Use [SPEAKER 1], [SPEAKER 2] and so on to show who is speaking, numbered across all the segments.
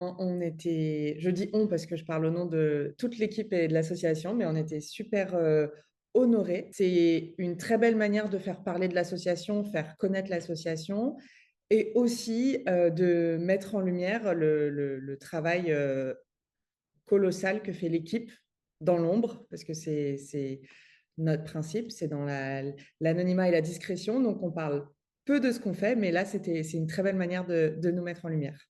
[SPEAKER 1] On était, je dis on parce que je parle au nom de toute l'équipe et de l'association, mais on était super honorés. C'est une très belle manière de faire parler de l'association, faire connaître l'association et aussi de mettre en lumière le travail colossal que fait l'équipe dans l'ombre, parce que c'est notre principe, c'est dans l'anonymat et la discrétion. Donc on parle peu de ce qu'on fait, mais là, c'est une très belle manière de nous mettre en lumière.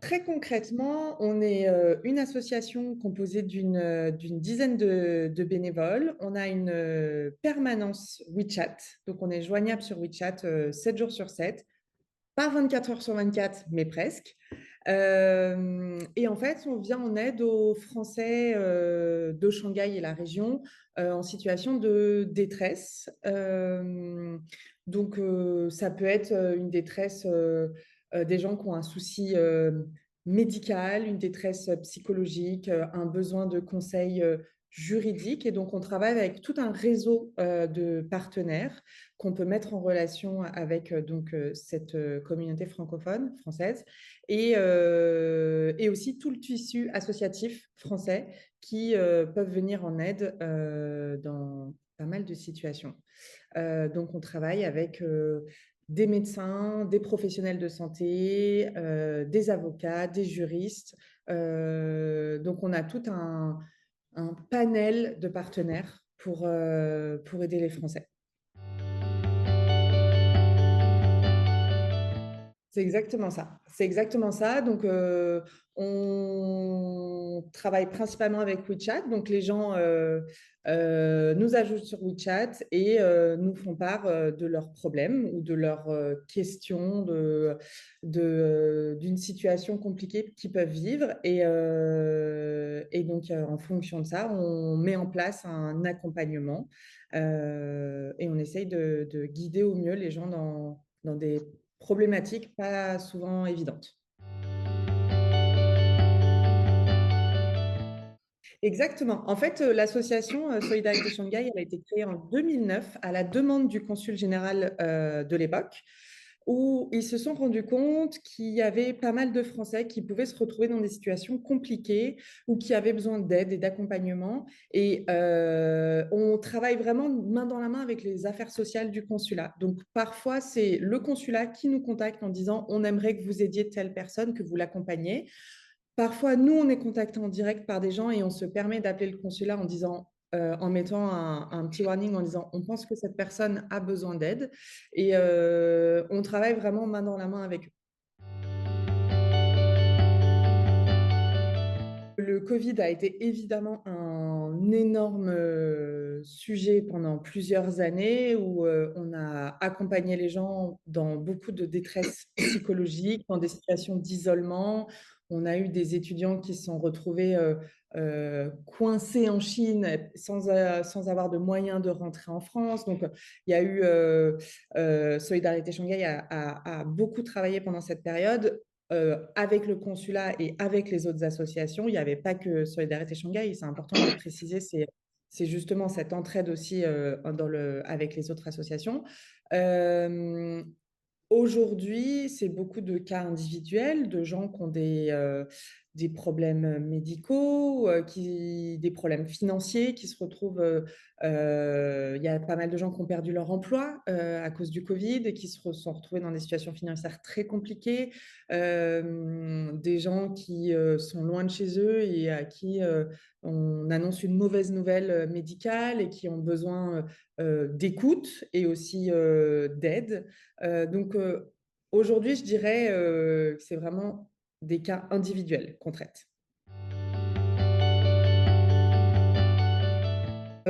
[SPEAKER 1] Très concrètement, on est une association composée d'une dizaine de bénévoles. On a une permanence WeChat, donc on est joignable sur WeChat 7 jours sur 7, pas 24 heures sur 24, mais presque. Et en fait, on vient en aide aux Français de Shanghai et la région en situation de détresse. Donc, ça peut être une détresse des gens qui ont un souci médical, une détresse psychologique, un besoin de conseils juridiques. Et donc, on travaille avec tout un réseau de partenaires qu'on peut mettre en relation avec cette communauté francophone française et aussi tout le tissu associatif français qui peuvent venir en aide dans pas mal de situations. Donc, on travaille avec des médecins, des professionnels de santé, des avocats, des juristes. Donc, on a tout un panel de partenaires pour aider les Français. C'est exactement ça. C'est exactement ça. Donc, on travaille principalement avec WeChat. Donc, les gens nous ajoutent sur WeChat et nous font part de leurs problèmes ou de leurs questions, d'une situation compliquée qu'ils peuvent vivre. Et donc, en fonction de ça, on met en place un accompagnement et on essaye de guider au mieux les gens dans des problématiques pas souvent évidentes. Exactement. En fait, l'association Solidarité Shanghai, elle a été créée en 2009 à la demande du consul général de l'époque, où ils se sont rendus compte qu'il y avait pas mal de Français qui pouvaient se retrouver dans des situations compliquées ou qui avaient besoin d'aide et d'accompagnement. Et on travaille vraiment main dans la main avec les affaires sociales du consulat. Donc, parfois, c'est le consulat qui nous contacte en disant on aimerait que vous aidiez telle personne, que vous l'accompagniez. Parfois, nous, on est contacté en direct par des gens et on se permet d'appeler le consulat en disant, en mettant un petit warning en disant, on pense que cette personne a besoin d'aide et on travaille vraiment main dans la main avec eux. Le Covid a été évidemment un énorme sujet pendant plusieurs années où on a accompagné les gens dans beaucoup de détresse psychologique, dans des situations d'isolement. On a eu des étudiants qui se sont retrouvés coincés en Chine sans avoir de moyens de rentrer en France. Donc, il y a eu Solidarité Shanghai a beaucoup travaillé pendant cette période avec le consulat et avec les autres associations. Il n'y avait pas que Solidarité Shanghai, c'est important de le préciser, c'est justement cette entraide aussi avec les autres associations. Euh, Aujourd'hui, c'est beaucoup de cas individuels, de gens qui ont des problèmes médicaux, des problèmes financiers, qui se retrouvent. Il y a pas mal de gens qui ont perdu leur emploi à cause du Covid et qui sont retrouvés dans des situations financières très compliquées. Des gens qui sont loin de chez eux et à qui on annonce une mauvaise nouvelle médicale et qui ont besoin d'écoute et aussi d'aide. Aujourd'hui, je dirais que c'est vraiment des cas individuels qu'on traite.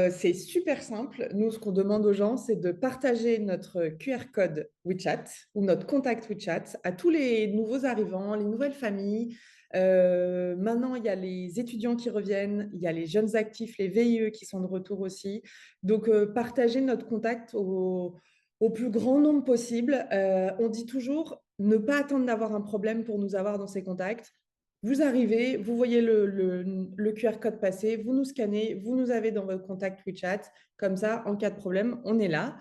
[SPEAKER 1] C'est super simple. Nous, ce qu'on demande aux gens, c'est de partager notre QR code WeChat ou notre contact WeChat à tous les nouveaux arrivants, les nouvelles familles. Maintenant, il y a les étudiants qui reviennent, il y a les jeunes actifs, les VIE qui sont de retour aussi. Donc, partager notre contact au plus grand nombre possible. On dit toujours ne pas attendre d'avoir un problème pour nous avoir dans ces contacts. Vous arrivez, vous voyez le QR code passer, vous nous scannez, vous nous avez dans votre contact WeChat. Comme ça, en cas de problème, on est là.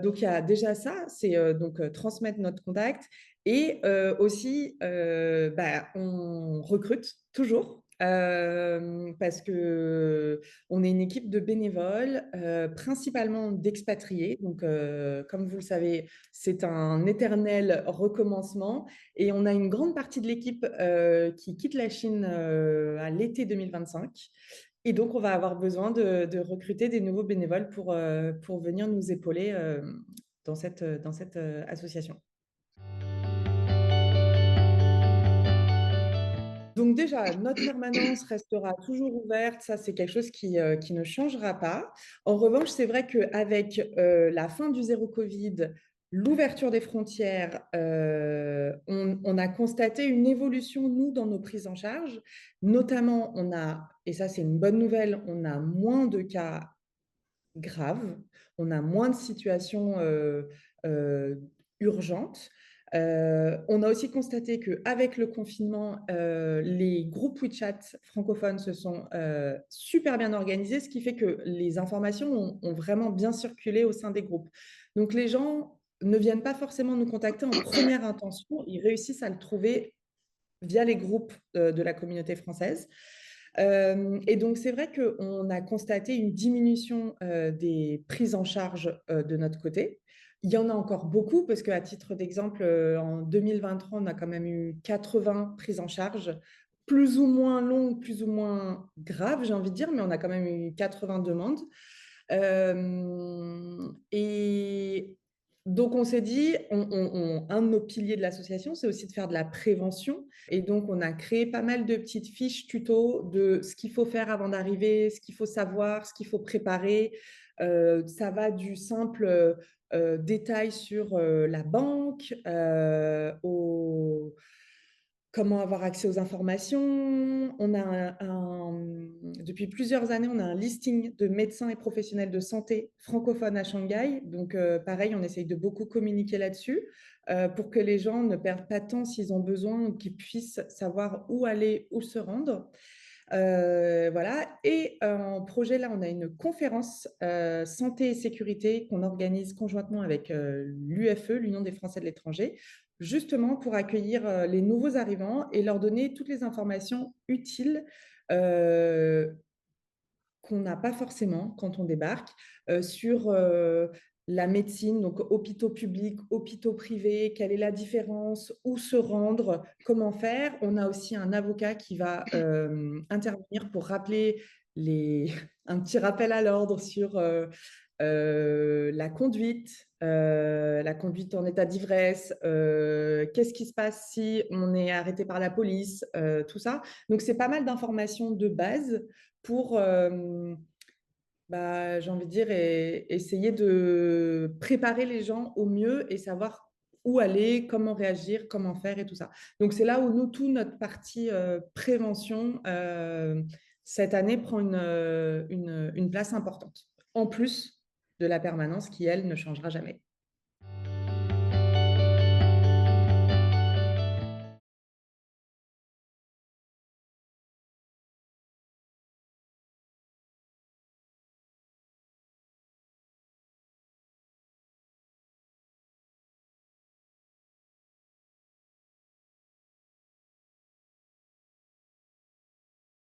[SPEAKER 1] Donc, il y a déjà ça, c'est transmettre notre contact. Et aussi, on recrute toujours. Parce que on est une équipe de bénévoles, principalement d'expatriés. Donc, comme vous le savez, c'est un éternel recommencement. Et on a une grande partie de l'équipe qui quitte la Chine à l'été 2025. Et donc, on va avoir besoin de recruter des nouveaux bénévoles pour venir nous épauler dans cette association. Donc déjà, notre permanence restera toujours ouverte, ça c'est quelque chose qui ne changera pas. En revanche, c'est vrai qu'avec la fin du zéro Covid, l'ouverture des frontières, on a constaté une évolution, nous, dans nos prises en charge. Notamment, et ça c'est une bonne nouvelle, on a moins de cas graves, on a moins de situations euh, urgentes. On a aussi constaté qu'avec le confinement, les groupes WeChat francophones se sont super bien organisés, ce qui fait que les informations ont vraiment bien circulé au sein des groupes. Donc les gens ne viennent pas forcément nous contacter en première intention, ils réussissent à le trouver via les groupes de la communauté française. Et donc, c'est vrai qu'on a constaté une diminution des prises en charge de notre côté. Il y en a encore beaucoup parce qu'à titre d'exemple, en 2023, on a quand même eu 80 prises en charge, plus ou moins longues, plus ou moins graves, j'ai envie de dire, mais on a quand même eu 80 demandes. Et donc, on s'est dit, un de nos piliers de l'association, c'est aussi de faire de la prévention. Et donc, on a créé pas mal de petites fiches tuto de ce qu'il faut faire avant d'arriver, ce qu'il faut savoir, ce qu'il faut préparer. Ça va du simple détail sur la banque, comment avoir accès aux informations. Depuis plusieurs années, on a un listing de médecins et professionnels de santé francophones à Shanghai. Donc, pareil, on essaye de beaucoup communiquer là-dessus pour que les gens ne perdent pas de temps s'ils ont besoin, qu'ils puissent savoir où aller, où se rendre. Voilà. Et en projet, là, on a une conférence santé et sécurité qu'on organise conjointement avec l'UFE, l'Union des Français de l'étranger, justement pour accueillir les nouveaux arrivants et leur donner toutes les informations utiles euh, qu'on n'a pas forcément quand on débarque sur la médecine, donc hôpitaux publics, hôpitaux privés, quelle est la différence, où se rendre, comment faire. On a aussi un avocat qui va intervenir pour rappeler un petit rappel à l'ordre sur la conduite en état d'ivresse, qu'est-ce qui se passe si on est arrêté par la police, tout ça. Donc, c'est pas mal d'informations de base pour, j'ai envie de dire, essayer de préparer les gens au mieux et savoir où aller, comment réagir, comment faire et tout ça. Donc, c'est là où nous, toute notre partie prévention, cette année, prend une place importante, en plus de la permanence qui, elle, ne changera jamais.